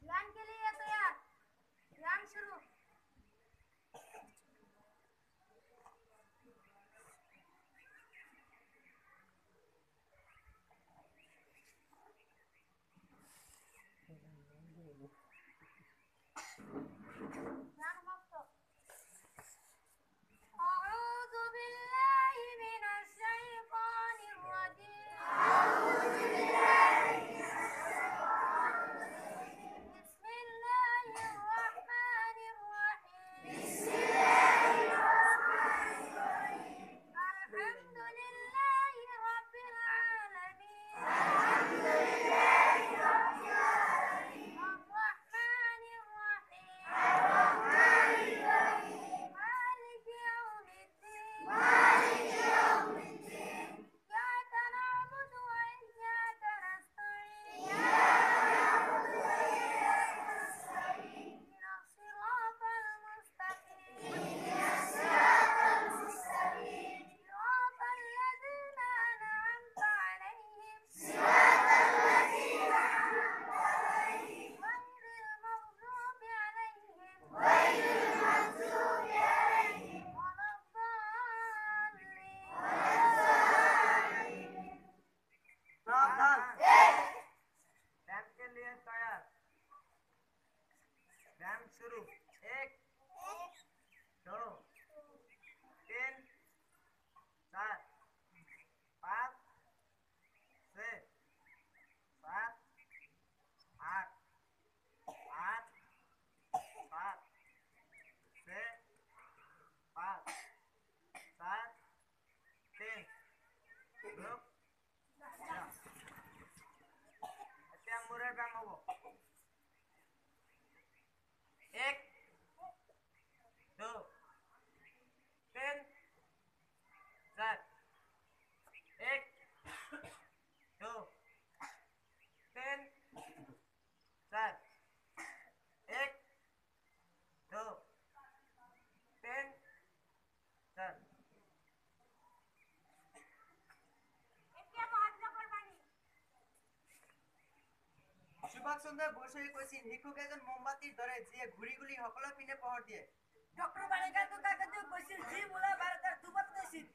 ध्यान के लिए तैयार ध्यान शुरू ध्यान मुक्त أعوذ بالله من الشيطان الرجيم بسم الله الرحمن الرحيم الحمد لله رب العالمين الرحمن الرحيم مالك يوم الدين إياك نعبد وإياك نستعين اهدنا الصراط المستقيم صراط الذين أنعمت عليهم غير المغضوب عليهم ولا الضالين सावधान रैम के लिए तैयार रैम शुरू 1 2 3 4 5 6 7 8 8 7 6 5 7 3 रुक এতিয়া মোৰে কাম হ'ব 1 2 3 4 1 2 3 4 1 2 3 4 এতিয়া মহাত্মা কুরবানী সুভাষ চন্দ্ৰ বসুৱে কৈছিল শিশুক এজন মোমবাতিৰ দৰে যিয়ে ঘূৰি ঘূৰি সকলো পিনে পোহৰ দিয়ে ডক্টৰ বালিকাটো কাকতিয়ে কৈছিল যি মূলা ভাৰতৰ দুবত কৈছিল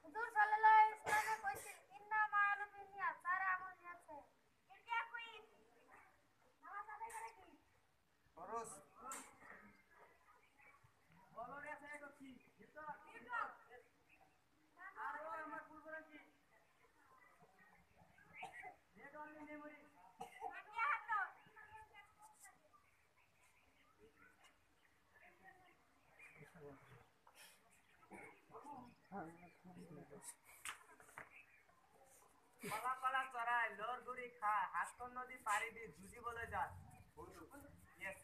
হুজুর সাল্লাল্লাহু আলাইহি ওয়াসাল্লাম কইছিল ইন্না মা'আল বিনিয়াত সারা আমল নিয়ত সে এটা কই নামাজ আদায় করে কি খরচ বলো রে সে কি আর ও আমার কুরবানি কি নেট অনলি মেমরি এটা হাতো কলা কলা চৰাই লৰ গুৰি খা হাতখন নদী পাৰি দি যুঁজিবলৈ যা Yes.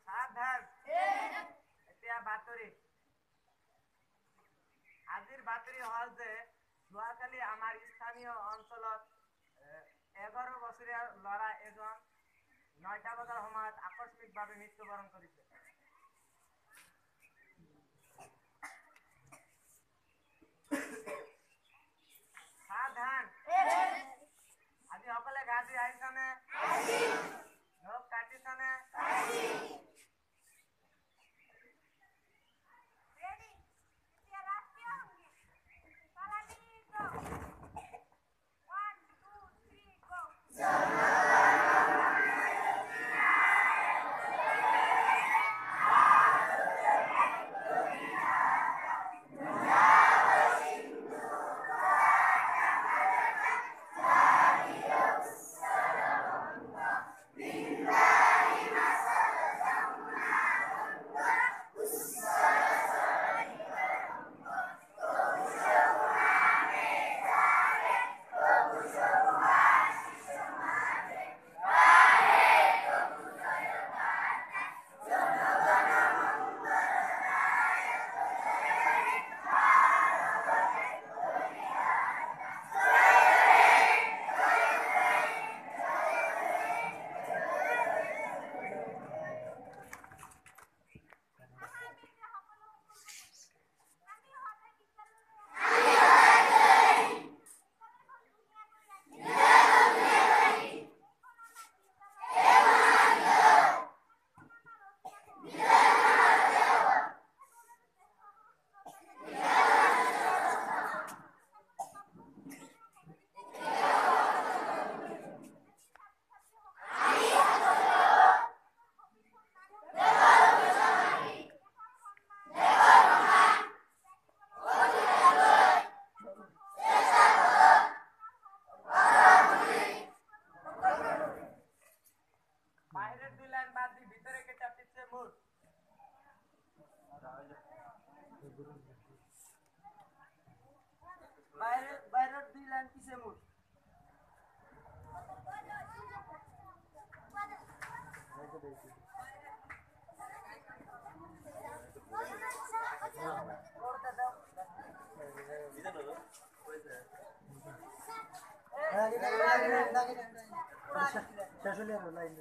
সাবধান এতিয়া বাতৰি আজিৰ বাতৰি হল যে যোৱাকালি আমাৰ স্থানীয় অঞ্চলত 11 বছৰীয়া ল'ৰা এজন 9টা বজাৰ সময়ত আকস্মিকভাৱে মৃত্যুবৰণ কৰিছে সাবধান আজি সকলে গাজি আহিছনে নখ কাটিছনে রেডি এতিয়া রাষ্ট্রীয় পালানি গো 1 2 3 গো বাইরের 2 লাইন কিসে মুট করতে দাও শেষ হলে লাইন